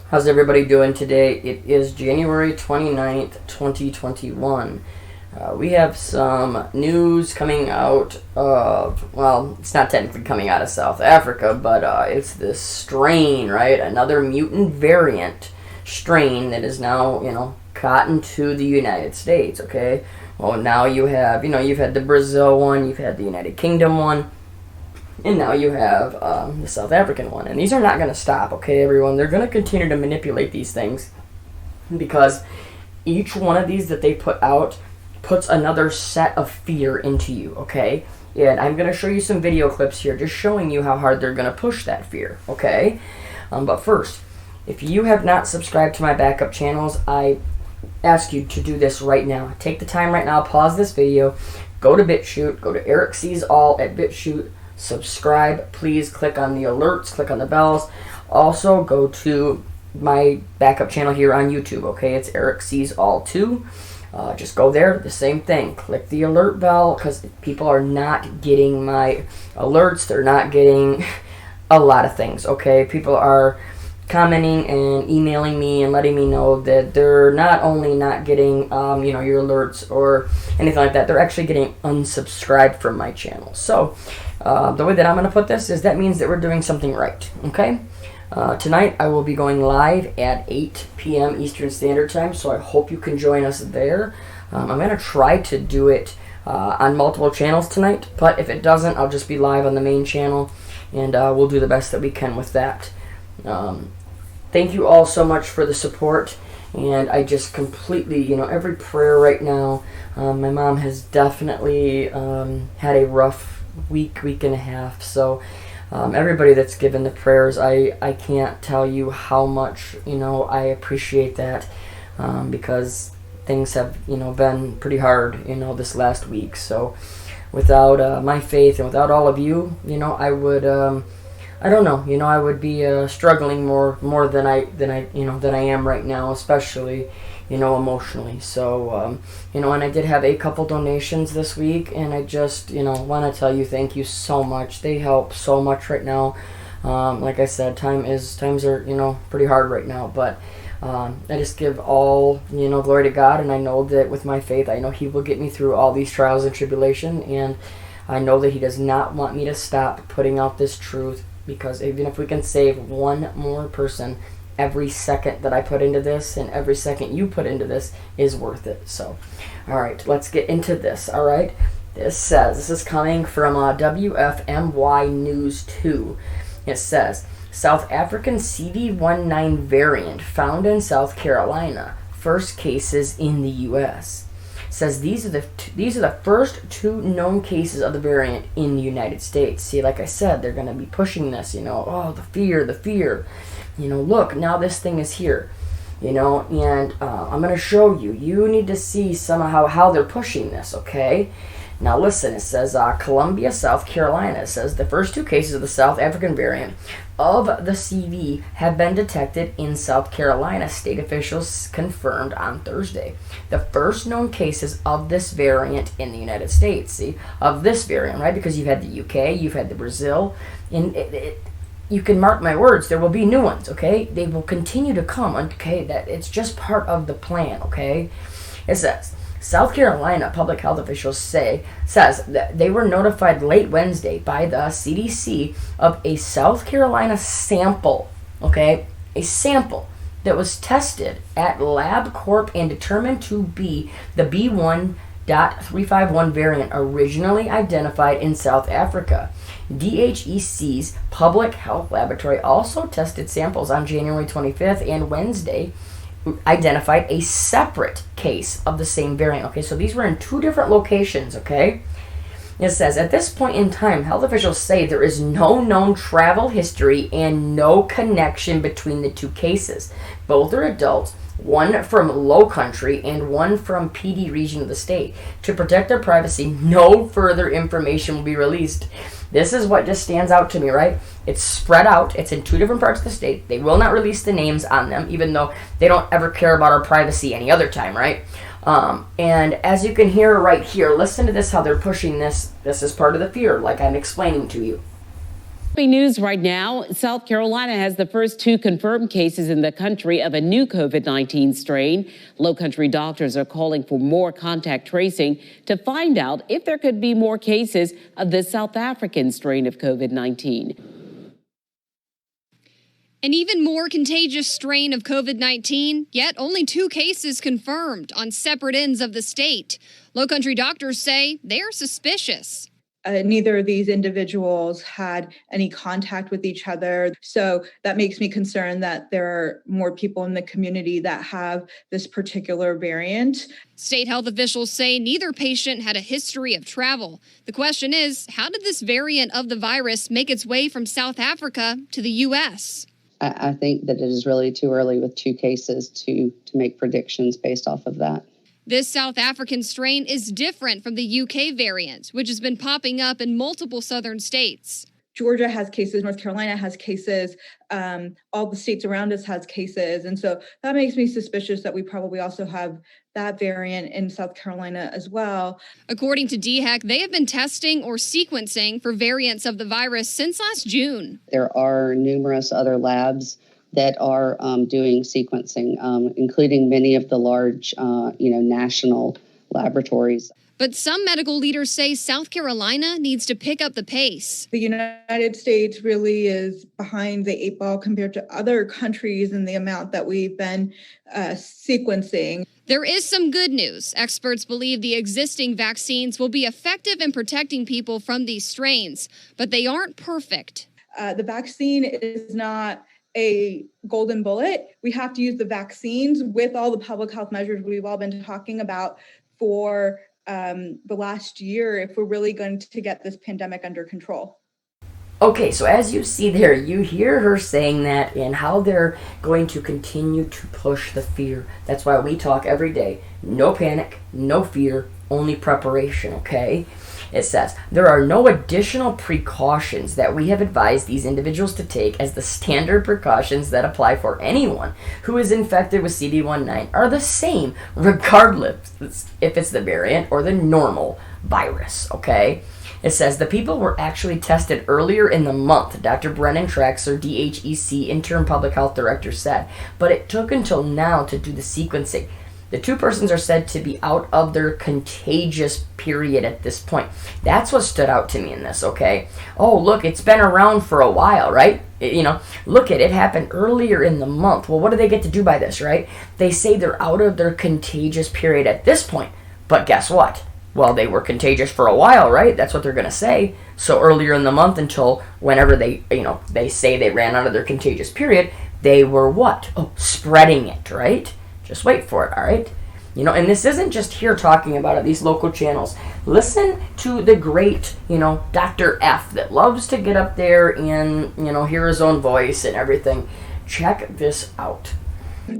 How's everybody doing today? It is January 29th, 2021. We have some news coming out of, well, it's not technically coming out of South Africa, but it's this strain, right? Another mutant variant strain that is now, gotten to the United States, okay? Well, now you have, you've had the Brazil one, you've had the United Kingdom one, and now you have the South African one. And these are not going to stop, okay, everyone? They're going to continue to manipulate these things because each one of these that they put out puts another set of fear into you, okay? And I'm going to show you some video clips here just showing you how hard they're going to push that fear, okay? But first, if you have not subscribed to my backup channels, I ask you to do this right now. Take the time right now, pause this video, go to BitChute, go to ErikSeesAll at BitChute, subscribe, please click on the alerts, click on the bells. Also go to my backup channel here on YouTube, okay? It's ErikSeesAll 2. Just go there, the same thing. Click the alert bell because people are not getting my alerts. They're not getting a lot of things, okay? People are commenting and emailing me and letting me know that they're not only not getting your alerts or anything like that, they're actually getting unsubscribed from my channel. So the way that I'm going to put this is that means that we're doing something right, okay? Tonight I will be going live at 8 p.m. Eastern Standard Time, so I hope you can join us there. I'm going to try to do it on multiple channels tonight, but if it doesn't, I'll just be live on the main channel, and we'll do the best that we can with that. Thank you all so much for the support, and I just completely, every prayer right now. My mom has definitely had a rough week and a half, so everybody that's given the prayers, I can't tell you how much, I appreciate that, because things have, been pretty hard, this last week. So without my faith and without all of you, I would, I don't know, I would be struggling more than I am right now, especially, emotionally. So, and I did have a couple donations this week, and I just, want to tell you thank you so much. They help so much right now. Like I said, times are, pretty hard right now, but I just give all, glory to God, and I know that with my faith, I know He will get me through all these trials and tribulation, and I know that He does not want me to stop putting out this truth, because even if we can save one more person, every second that I put into this and every second you put into this is worth it. So, all right, let's get into this, all right? This is coming from WFMY News 2. It says, South African CV19 variant found in South Carolina. First cases in the U.S. Says these are the first two known cases of the variant in the United States. See, like I said, they're going to be pushing this, oh, the fear. Look, now this thing is here, and I'm going to show you. You need to see somehow how they're pushing this, okay? Now listen, it says Columbia, South Carolina. It says the first two cases of the South African variant of the CV have been detected in South Carolina, state officials confirmed on Thursday. The first known cases of this variant in the United States, see, of this variant, right? Because you've had the UK, you've had the Brazil, and you can mark my words, there will be new ones, okay? They will continue to come, okay? That it's just part of the plan, okay? It says, South Carolina public health officials says that they were notified late Wednesday by the CDC of a South Carolina sample, okay? A sample that was tested at LabCorp and determined to be the B1.351 variant originally identified in South Africa. DHEC's public health laboratory also tested samples on January 25th and Wednesday identified a separate case of the same variant. Okay, so these were in two different locations, okay? It says, at this point in time, health officials say there is no known travel history and no connection between the two cases. Both are adults, one from Low Country and one from PD region of the state. To protect their privacy, no further information will be released. This is what just stands out to me, right? It's spread out. It's in two different parts of the state. They will not release the names on them, even though they don't ever care about our privacy any other time, right? And as you can hear right here, listen to this, how they're pushing this. This is part of the fear, like I'm explaining to you. Big news right now. South Carolina has the first 2 confirmed cases in the country of a new COVID-19 strain. Lowcountry doctors are calling for more contact tracing to find out if there could be more cases of this South African strain of COVID-19. An even more contagious strain of COVID-19, yet only 2 cases confirmed on separate ends of the state. Lowcountry doctors say they're suspicious. Neither of these individuals had any contact with each other. So that makes me concerned that there are more people in the community that have this particular variant. State health officials say neither patient had a history of travel. The question is, how did this variant of the virus make its way from South Africa to the U.S.? I think that it is really too early with 2 cases to make predictions based off of that. This South African strain is different from the UK variant, which has been popping up in multiple southern states. Georgia has cases, North Carolina has cases, all the states around us has cases. And so that makes me suspicious that we probably also have that variant in South Carolina as well. According to DHEC, they have been testing or sequencing for variants of the virus since last June. There are numerous other labs that are doing sequencing, including many of the large, national laboratories. But some medical leaders say South Carolina needs to pick up the pace. The United States really is behind the 8 ball compared to other countries in the amount that we've been sequencing. There is some good news. Experts believe the existing vaccines will be effective in protecting people from these strains, but they aren't perfect. The vaccine is not a golden bullet. We have to use the vaccines with all the public health measures we've all been talking about for the last year if we're really going to get this pandemic under control. Okay, so as you see there, you hear her saying that and how they're going to continue to push the fear. That's why we talk every day. No panic, no fear, only preparation, okay? It says, there are no additional precautions that we have advised these individuals to take, as the standard precautions that apply for anyone who is infected with CD19 are the same regardless if it's the variant or the normal virus, okay? It says the people were actually tested earlier in the month, Dr. Brennan Traxler, DHEC Interim Public Health Director, said, but it took until now to do the sequencing. The 2 persons are said to be out of their contagious period at this point. That's what stood out to me in this, okay? Oh, look, it's been around for a while, right? Look at it happened earlier in the month. Well, what do they get to do by this, right? They say they're out of their contagious period at this point. But guess what? Well, they were contagious for a while, right? That's what they're going to say. So earlier in the month until whenever they say they ran out of their contagious period, they were what? Oh, spreading it, right? Just wait for it, all right? And this isn't just here talking about it, these local channels. Listen to the great, Dr. F that loves to get up there and, hear his own voice and everything. Check this out.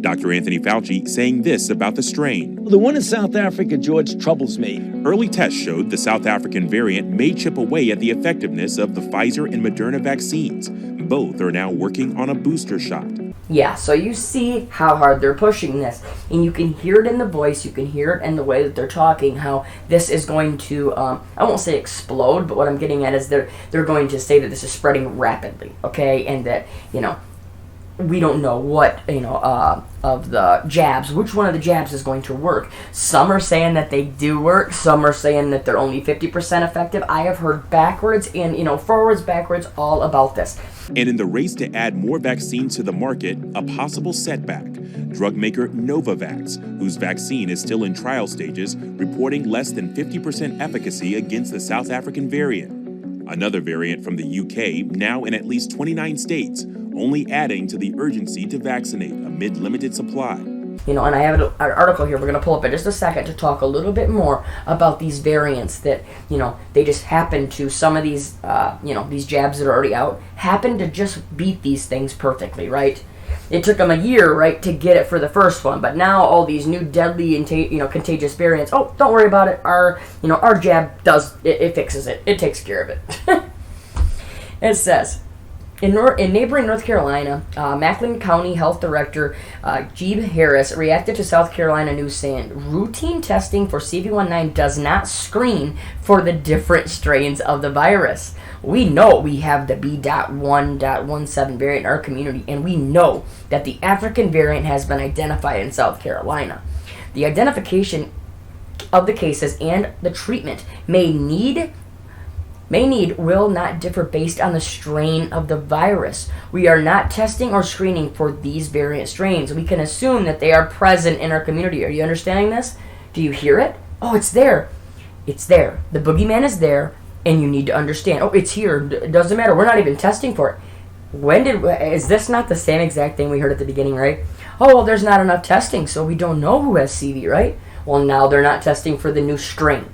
Dr. Anthony Fauci saying this about the strain. The one in South Africa, George, troubles me. Early tests showed the South African variant may chip away at the effectiveness of the Pfizer and Moderna vaccines. Both are now working on a booster shot. Yeah, so you see how hard they're pushing this. And you can hear it in the voice, you can hear it in the way that they're talking, how this is going to, I won't say explode, but what I'm getting at is they're going to say that this is spreading rapidly, okay? And that, we don't know what, of the jabs, which one of the jabs is going to work. Some are saying that they do work. Some are saying that they're only 50% effective. I have heard backwards and, forwards, backwards, all about this. And in the race to add more vaccines to the market, a possible setback. Drug maker Novavax, whose vaccine is still in trial stages, reporting less than 50% efficacy against the South African variant. Another variant from the UK, now in at least 29 states, only adding to the urgency to vaccinate amid limited supply. And I have an article here we're going to pull up in just a second to talk a little bit more about these variants that, they just happen to, some of these, these jabs that are already out, happen to just beat these things perfectly, right? It took them a year, right, to get it for the first one, but now all these new deadly and contagious variants, oh, don't worry about it, our jab does, it fixes it, it takes care of it. It says, in neighboring North Carolina, Macklin County Health Director Jeeb Harris reacted to South Carolina news saying, routine testing for CV19 does not screen for the different strains of the virus. We know we have the B.1.17 variant in our community, and we know that the African variant has been identified in South Carolina. The identification of the cases and the treatment will not differ based on the strain of the virus. We are not testing or screening for these variant strains. We can assume that they are present in our community. Are you understanding this? Do you hear it? Oh, it's there. It's there. The boogeyman is there, and you need to understand. Oh, it's here. It doesn't matter. We're not even testing for it. Is this not the same exact thing we heard at the beginning, right? Oh, well, there's not enough testing, so we don't know who has CV, right? Well, now they're not testing for the new strain.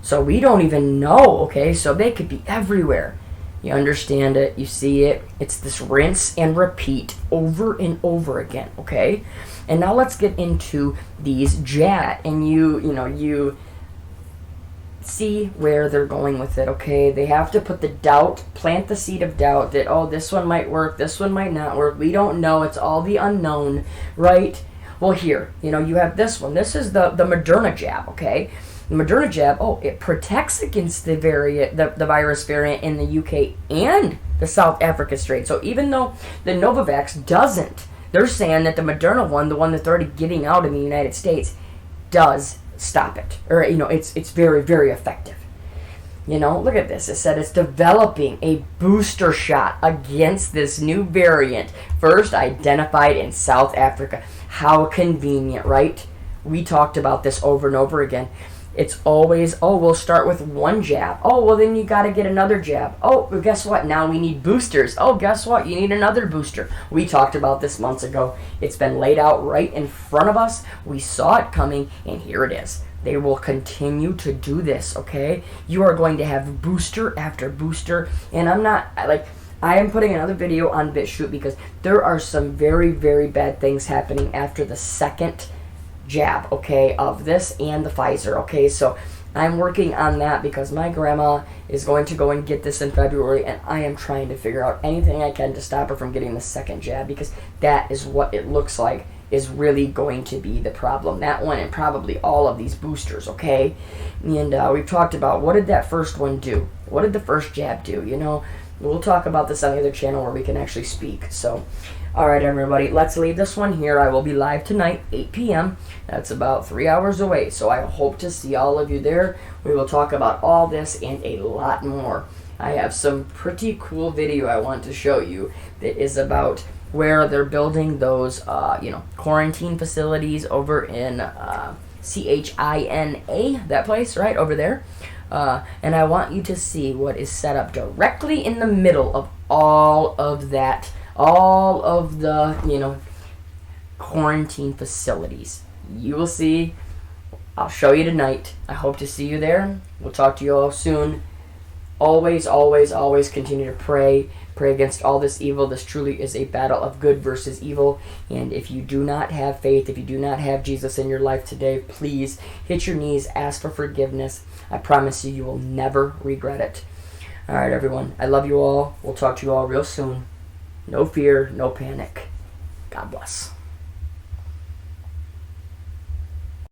So we don't even know, okay? So they could be everywhere. You understand it, you see it. It's this rinse and repeat over and over again, okay? And now let's get into these jab, and you see where they're going with it, okay? They have to put the doubt, plant the seed of doubt that, oh, this one might work, this one might not work. We don't know. It's all the unknown, right? Well, here, you have this one. This is the Moderna jab, okay? The Moderna jab, it protects against the virus variant in the UK and the South Africa strain. So even though the Novavax doesn't, they're saying that the Moderna one, the one that's already giving out in the United States, does stop it. Or, it's very, very effective. Look at this. It said it's developing a booster shot against this new variant, first identified in South Africa. How convenient, right? We talked about this over and over again. It's always, we'll start with one jab. Oh, well, then you got to get another jab. Oh, well, guess what? Now we need boosters. Oh, guess what? You need another booster. We talked about this months ago. It's been laid out right in front of us. We saw it coming, and here it is. They will continue to do this, okay? You are going to have booster after booster, and I am putting another video on BitChute because there are some very, very bad things happening after the second jab, okay, of this and the Pfizer, okay? So I'm working on that because my grandma is going to go and get this in February, and I am trying to figure out anything I can to stop her from getting the second jab, because that is what it looks like is really going to be the problem. That one and probably all of these boosters, okay? And we've talked about, what did that first one do? What did the first jab do? We'll talk about this on the other channel where we can actually speak. So, all right, everybody, let's leave this one here. I will be live tonight, 8 p.m. That's about 3 hours away, so I hope to see all of you there. We will talk about all this and a lot more. I have some pretty cool video I want to show you that is about where they're building those, quarantine facilities over in China, that place, right, over there. And I want you to see what is set up directly in the middle of all of that, all of the, quarantine facilities. You will see. I'll show you tonight. I hope to see you there. We'll talk to you all soon. Always, always, always continue to pray. Pray against all this evil. This truly is a battle of good versus evil. And if you do not have faith, if you do not have Jesus in your life today, please hit your knees, ask for forgiveness. I promise you, you will never regret it. All right, everyone. I love you all. We'll talk to you all real soon. No fear, no panic. God bless.